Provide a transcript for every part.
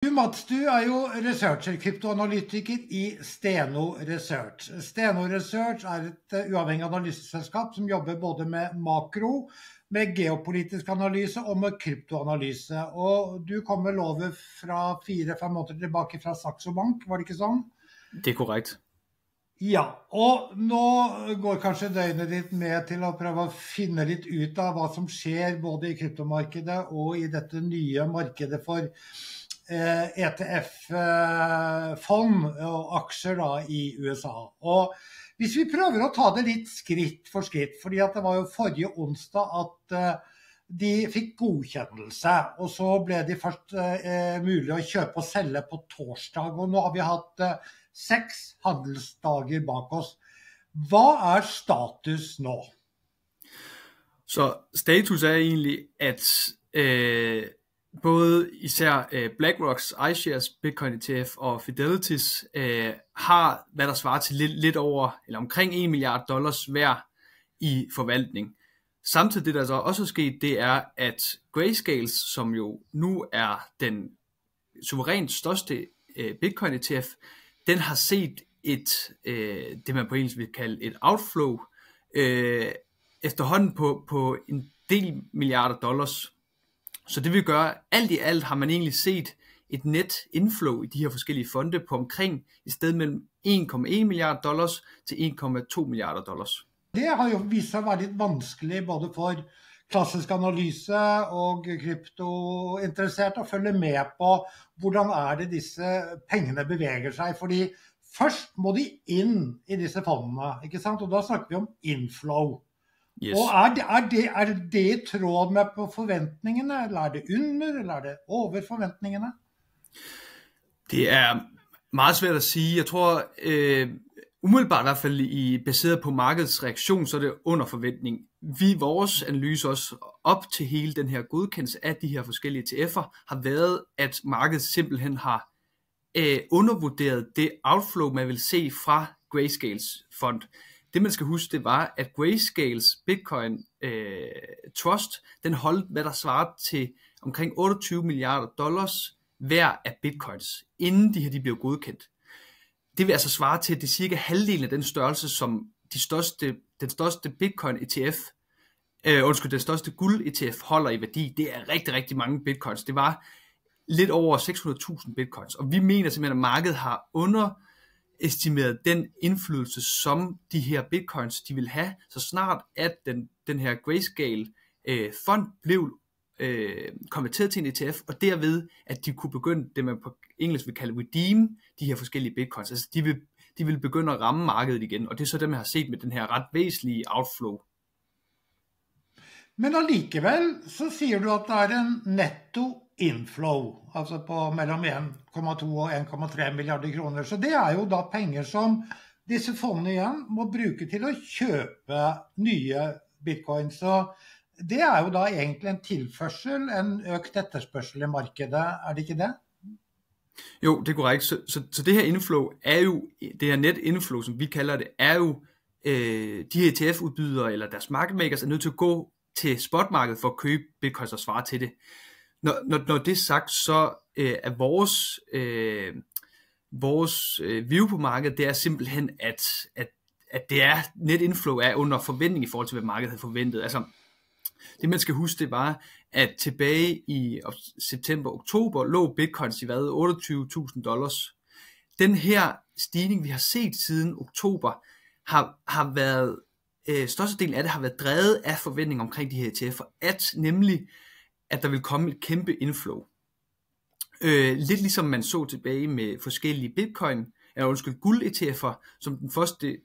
Mats, du jo researcher, kryptoanalytiker i Steno Research. Steno Research et uavhengig analyseselskap som jobber både med makro, med geopolitisk analyse og med kryptoanalyse. Og du kom vel over fra 4-5 måneder tilbake fra Saxo Bank, var det ikke sånn? Det korrekt. Ja, og nå går kanskje døgnet ditt med til å prøve å finne litt ut av hva som skjer både i kryptomarkedet og i dette nye markedet for ETF-fond og aksjer da i USA. Og hvis vi prøver å ta det litt skritt for skritt, fordi at det var jo forrige onsdag at de fikk godkjennelse, og så ble de først mulig å kjøpe og selge på torsdag, og nå har vi hatt 6 handelsdager bak oss. Hva status nå? Så status egentlig, at både især BlackRocks, iShares, Bitcoin ETF og Fidelity's har, hvad der svarer til lidt over, eller omkring $1 milliard hver i forvaltning. Samtidig det, der så også er sket, det at Grayscales, som jo nu den suverænt største Bitcoin ETF, den har set det man på engelsk vil kalde et outflow, efterhånden på en del milliarder dollars. Så det vil gøre, alt i alt har man egentlig set et net inflow i de her forskellige fonde på omkring et sted mellem $1,1 milliard til $1,2 milliarder. Det har jo vist sig at være lidt vanskeligt både for klassisk analyse og kryptointeresserte at følge med på, hvordan det disse pengene bevæger sig, fordi først må de ind i disse fondene, ikke sant? Og da snakker vi om inflow. Yes. Og det i tråd med på forventningene, eller det under, eller det over forventningene? Det meget svært at sige. Jeg tror, umiddelbart i hvert fald baseret på markedets reaktion, så det under forventning. Vores analyse også op til hele den her godkendelse af de her forskellige ETF'er, har været, at markedet simpelthen har undervurderet det outflow, man vil se fra Grayscales fond. Det man skal huske, det var, at Grayscales Bitcoin Trust, den holdt, hvad der svarer til omkring $28 milliarder hver af bitcoins, inden de blev godkendt. Det vil altså svare til, at det er cirka halvdelen af den størrelse, som den største Bitcoin ETF, den største guld ETF holder i værdi. Det rigtig, rigtig mange bitcoins. Det var lidt over 600.000 bitcoins, og vi mener simpelthen, at markedet har underestimeret den indflydelse, som de her bitcoins, de vil have, så snart at den her Grayscale fond blev konverteret til en ETF, og derved, at de kunne begynde det, man på engelsk vil kalde redeem, de her forskellige bitcoins. Altså, de vil begynde at ramme markedet igen, og det er så dem, jeg har set med den her ret væsentlige outflow. Men allikevel, så siger du, at det en netto inflow, altså på mellem 1,2 og 1,3 milliarder kroner. Så det jo da penger som disse fondene igjen må bruke til å kjøpe nye bitcoins. Så det jo da egentlig en tilførsel, en økt etterspørsel i markedet, det ikke det? Jo, det korrekt. Så det her inflow jo, det her net inflow, som vi kalder det, jo de her ETF-udbydere eller deres market makers nødt til at gå til spotmarkedet for at købe bitcoins og svare til det. Når det sagt, så vores view på markedet, det simpelthen, at det net inflow under forventning i forhold til, hvad markedet havde forventet. Altså, det man skal huske, det var, at tilbage i september-oktober lå bitcoins i $28.000. Den her stigning, vi har set siden oktober, har været, størstedelen af det har været drevet af forventninger omkring de her ETF'er, nemlig at der vil komme et kæmpe inflow. Lidt ligesom man så tilbage med forskellige guld-ETF'er, som den første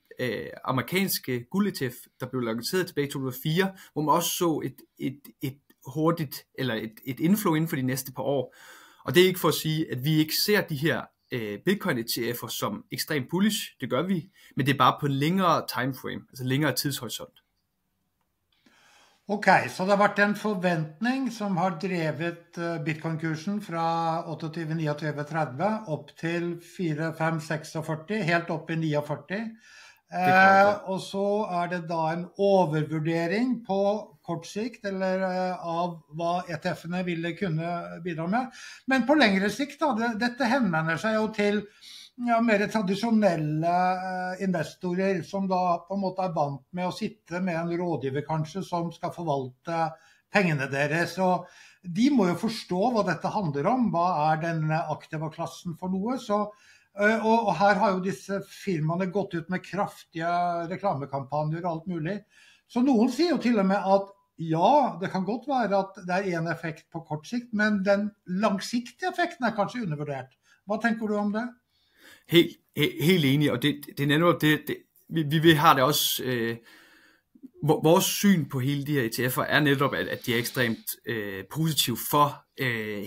amerikanske guld-ETF, der blev lanceret tilbage i 2004, hvor man også så et hurtigt, eller et inflow inden for de næste par år. Og det ikke for at sige, at vi ikke ser de her Bitcoin-ETF'er som ekstremt bullish, det gør vi, men det er bare på en længere timeframe, altså længere tidshorisont. Ok, så det har vært en forventning som har drevet Bitcoin-kursen fra 28, 29, 30 opp til 4, 5, 46, helt opp i 49. Og så det da en overvurdering på kort sikt, eller av hva ETF-ene ville kunne bidra med. Men på lengre sikt, da, dette henvender seg jo til mer tradisjonelle investorer, som da på en måte vant med å sitte med en rådgiver kanskje, som skal forvalte pengene deres. Og de må jo forstå hva dette handler om. Hva denne aktive klassen for noe? Og her har jo disse firmaene gått ut med kraftige reklamekampanjer og alt mulig. Så noen sier jo til og med at ja, det kan godt være at det en effekt på kort sikt, men den langsiktige effekten kanskje undervurdert. Hva tenker du om det? Helt enig, og det netop det vi har det også, vores syn på hele de her ETF'er netop, at de ekstremt positive for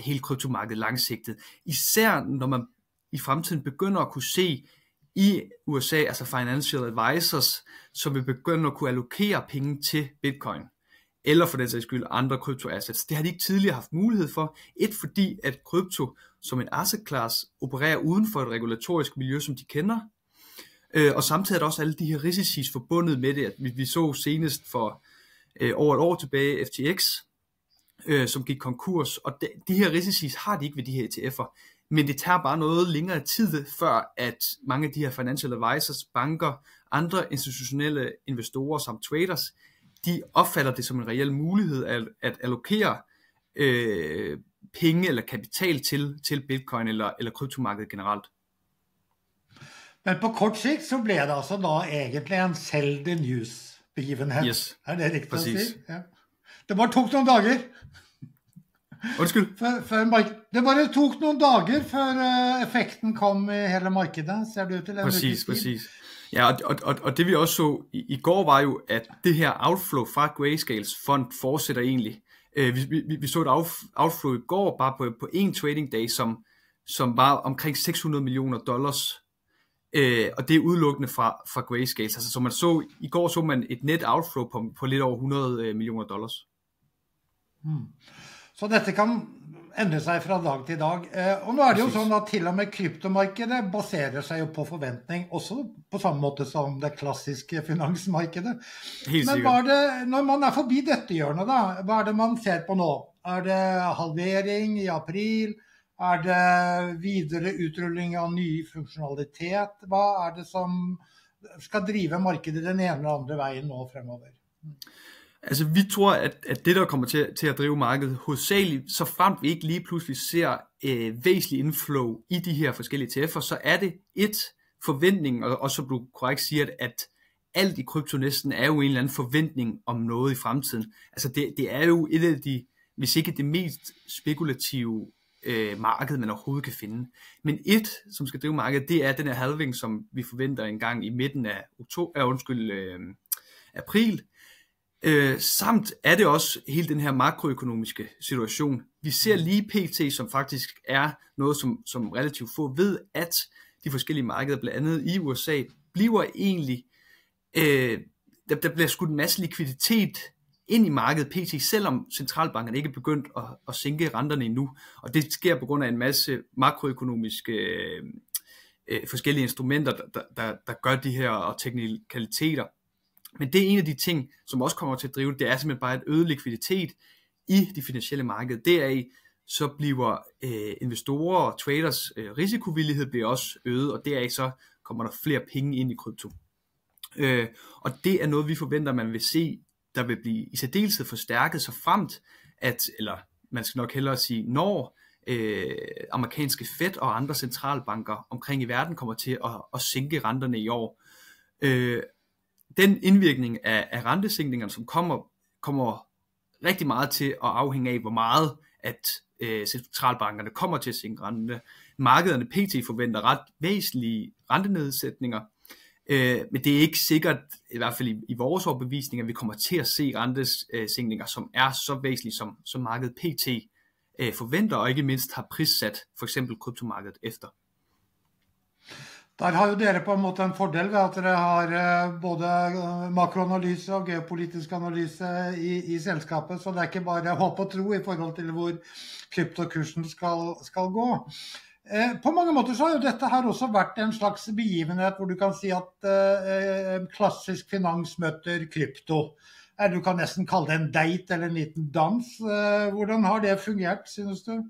hele kryptomarkedet langsigtet. Især når man i fremtiden begynder at kunne se i USA, altså financial advisors, som vil begynde at kunne allokere penge til Bitcoin, eller for den sags skyld andre kryptoassets. Det har de ikke tidligere haft mulighed for. Fordi at krypto som en asset class opererer uden for et regulatorisk miljø, som de kender. Og samtidig er der også alle de her risici forbundet med det. At vi så senest for over et år tilbage FTX, som gik konkurs. Og de her risici har de ikke ved de her ETF'er. Men det tager bare noget længere tid, før at mange af de her financial advisors, banker, andre institutionelle investorer samt traders, de opfatter det som en reel mulighed at allokere penge eller kapital til Bitcoin eller kryptomarkedet generelt. Men på kort sigt så blev det altså da egentlig en sell the news begivenhed. Yes. Det riktigt Præcis. at sige? Ja. Det bare tok nogle dager. Undskyld? Det bare tok nogle dager, før effekten kom i hele markedet, ser det ud til. Præcis. Ja, og det vi også så i går var jo, at det her outflow fra Grayscales fond fortsætter egentlig. Vi så et outflow i går bare på en trading day, som var omkring $600 million. Og det udelukkende fra Grayscales. Altså, så i går så man et net outflow på lidt over $100 million. Så dette kan endre sig fra dag til dag. Og nu det jo sådan, at til og med kryptomarkedet baserer sig jo på forventning, også på samme måde som det klassiske finansmarkedet. Men når man forbi dette hjørnet da, hvad det man ser på nå? Det halvering i april? Det videre utrulling av ny funktionalitet? Hvad det som skal drive markedet den ene eller andre vejen nå fremover? Altså vi tror, at det der kommer til at drive markedet hovedsageligt, så fremt vi ikke lige pludselig ser væsentlig inflow i de her forskellige ETF'er, så det forventning, og så du korrekt siger, at alt i krypto næsten jo en eller anden forventning om noget i fremtiden. Altså det jo et af de, hvis ikke det mest spekulative marked, man overhovedet kan finde. Men som skal drive markedet, det den her halving, som vi forventer en gang i midten af april. Samt det også hele den her makroøkonomiske situation. Vi ser lige pt, som faktisk noget, som relativt få ved, at de forskellige markeder, blandt andet i USA, bliver egentlig, der bliver skudt en masse likviditet ind i markedet pt, selvom centralbankerne ikke er begyndt at sænke renterne endnu. Og det sker på grund af en masse makroøkonomiske forskellige instrumenter, der gør de her teknikaliteter. Men det en af de ting, som også kommer til at drive det, det simpelthen bare et øget likviditet i de finansielle markeder. Deraf så bliver investorer og traders risikovillighed bliver også øget, og deraf så kommer der flere penge ind i krypto. Og det noget, vi forventer, man vil se, der vil blive i særdeleshed forstærket så fremt, eller man skal nok hellere sige, når amerikanske Fed og andre centralbanker omkring i verden kommer til at sænke renterne i år. Den indvirkning af rentesænkningerne, som kommer rigtig meget til at afhænge af, hvor meget at centralbankerne kommer til at sænke renterne. Markederne pt. Forventer ret væsentlige rentenedsætninger, men det ikke sikkert, i hvert fald i vores overbevisning, at vi kommer til at se rentesænkninger, som så væsentlige, som markedet pt. Forventer, og ikke mindst har prissat for eksempel kryptomarkedet efter. Der har jo dere på en måte en fordel ved at dere har både makroanalyse og geopolitisk analyse i selskapet, så det ikke bare håp og tro i forhold til hvor kryptokursen skal gå. På mange måter så har jo dette her også vært en slags begivenhet hvor du kan si at klassisk finans møter krypto. Du kan næsten kalde det en date eller en liten dans. Hvordan har det fungeret, synes du?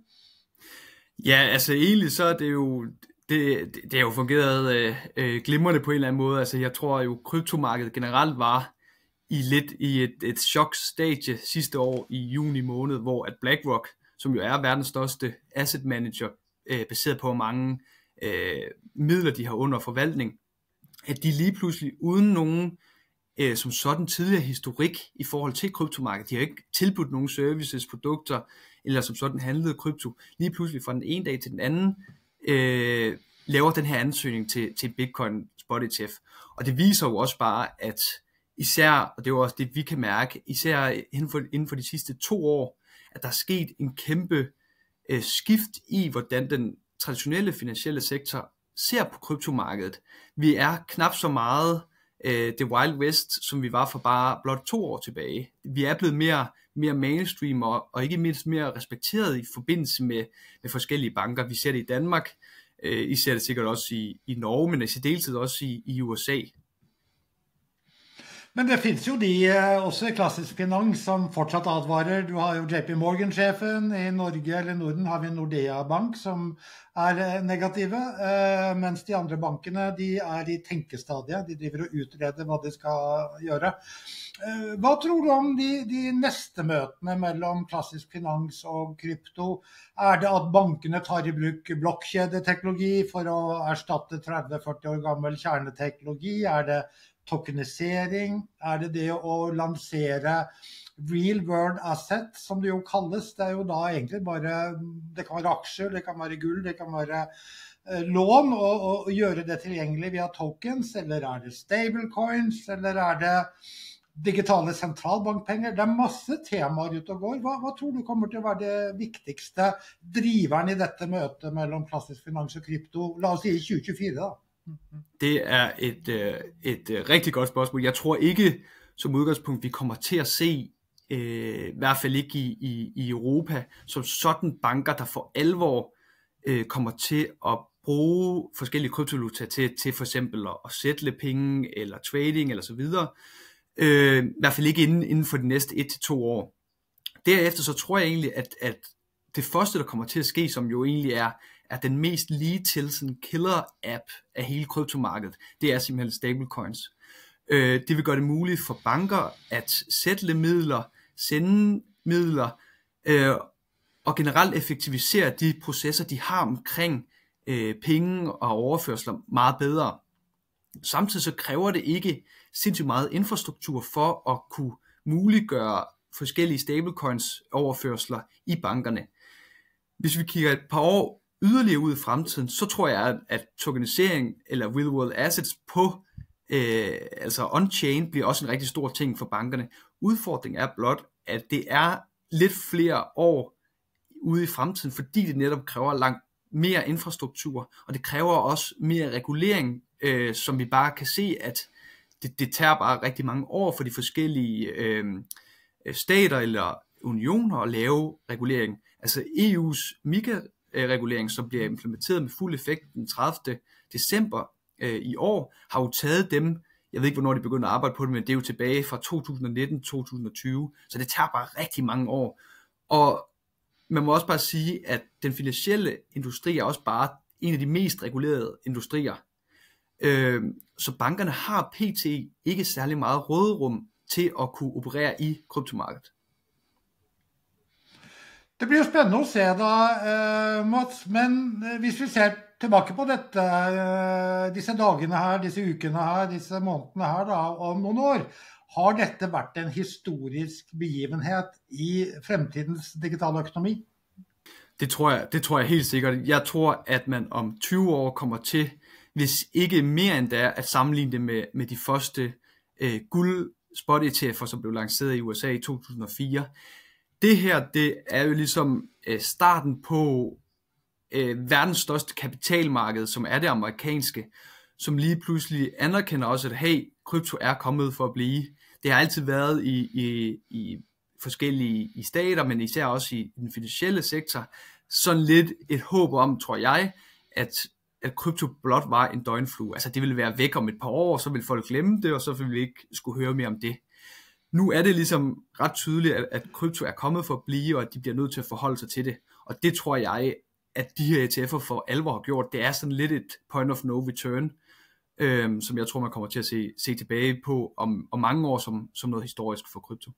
Ja, altså egentlig så er det jo, det er jo fungeret glimrende på en eller anden måde. Altså jeg tror jo, kryptomarkedet generelt var lidt i et chokstadie sidste år i juni måned, hvor at BlackRock, som jo er verdens største asset manager, baseret på mange midler, de har under forvaltning, at de lige pludselig uden nogen som sådan tidligere historik i forhold til kryptomarkedet, de har ikke tilbudt nogen services, produkter, eller som sådan handlede krypto, lige pludselig fra den ene dag til den anden, laver den her ansøgning til Bitcoin Spot ETF. Og det viser jo også bare, at især, og det er jo også det, vi kan mærke, især inden for de sidste 2 år, at der er sket en kæmpe skift i, hvordan den traditionelle finansielle sektor ser på kryptomarkedet. Vi er knap så meget det Wild West, som vi var for bare blot 2 år tilbage. Vi er blevet mere mainstream og ikke mindst mere respekteret i forbindelse med forskellige banker. Vi ser det i Danmark, I ser det sikkert også i Norge, men i særdeleshed også i USA. Men det finnes jo de også i klassisk finans som fortsatt advarer. Du har jo JP Morgan-sjefen i Norge eller Norden, har vi Nordea Bank som negative, mens de andre bankene de i tenkestadiet, de driver og utreder hva de skal gjøre. Hva tror du om de neste møtene mellom klassisk finans og krypto? Det at bankene tar i bruk blokkjedeteknologi for å erstatte 30-40 år gammel kjerneteknologi? Det tokenisering? Det det å lansere real world asset, som det jo kalles? Det jo da egentlig bare, det kan være aksjer, det kan være gull, det kan være lån, og gjøre det tilgjengelig via tokens, eller det stablecoins, eller det digitale sentralbankpenger? Det masse temaer ute og går. Hva tror du kommer til å være det viktigste driveren i dette møtet mellom klassisk finans og krypto, la oss si i 2024 da? Det et rigtig godt spørgsmål. Jeg tror ikke som udgangspunkt, vi kommer til at se, i hvert fald ikke i Europa, som sådan banker, der for alvor kommer til at bruge forskellige kryptovaluta til for eksempel at sætte penge, eller trading, eller så videre. I hvert fald ikke inden for de næste 1-2 år. Derefter så tror jeg egentlig, at det første, der kommer til at ske, som jo egentlig er den mest lige til sådan killer-app af hele kryptomarkedet, det er simpelthen stablecoins. Det vil gøre det muligt for banker at sætte midler, sende midler, og generelt effektivisere de processer, de har omkring penge og overførsler meget bedre. Samtidig så kræver det ikke sindssygt meget infrastruktur for at kunne muliggøre forskellige stablecoins overførsler i bankerne. Hvis vi kigger et par år yderligere ud i fremtiden, så tror jeg, at tokenisering eller real world assets på altså on-chain bliver også en rigtig stor ting for bankerne. Udfordringen er blot, at det er lidt flere år ude i fremtiden, fordi det netop kræver langt mere infrastruktur, og det kræver også mere regulering, som vi bare kan se, at det tager bare rigtig mange år for de forskellige stater eller unioner at lave regulering. Altså EU's MiCA-regulering, som bliver implementeret med fuld effekt den 30. december i år, har jo taget dem, jeg ved ikke hvornår de begynder at arbejde på det, men det er jo tilbage fra 2019-2020, så det tager bare rigtig mange år. Og man må også bare sige, at den finansielle industri er også bare en af de mest regulerede industrier. Så bankerne har pt. Ikke særlig meget råderum til at kunne operere i kryptomarkedet. Det blir jo spændende at se da, Mats, men hvis vi ser tilbage på dette, disse dagene her, disse ukene her, disse månedene her da, om nogle år, har dette været en historisk begivenhed i fremtidens digitale økonomi? Det tror jeg helt sikkert. Jeg tror, at man om 20 år kommer til, hvis ikke mere end det er, at sammenligne det med de første guld spot ETF'er, som blev lanceret i USA i 2004. Det her, det er jo ligesom starten på verdens største kapitalmarked, som er det amerikanske, som lige pludselig anerkender også, at hey, krypto er kommet for at blive. Det har altid været i forskellige stater, men især også i den finansielle sektor, sådan lidt et håb om, tror jeg, at krypto blot var en døgnflue. Altså det ville være væk om et par år, så ville folk glemme det, og så ville vi ikke skulle høre mere om det. nu er det ligesom ret tydeligt, at krypto er kommet for at blive, og at de bliver nødt til at forholde sig til det. Og det tror jeg, at de her ETF'er for alvor har gjort. Det er sådan lidt et point of no return, som jeg tror, man kommer til at se tilbage på om mange år som noget historisk for krypto.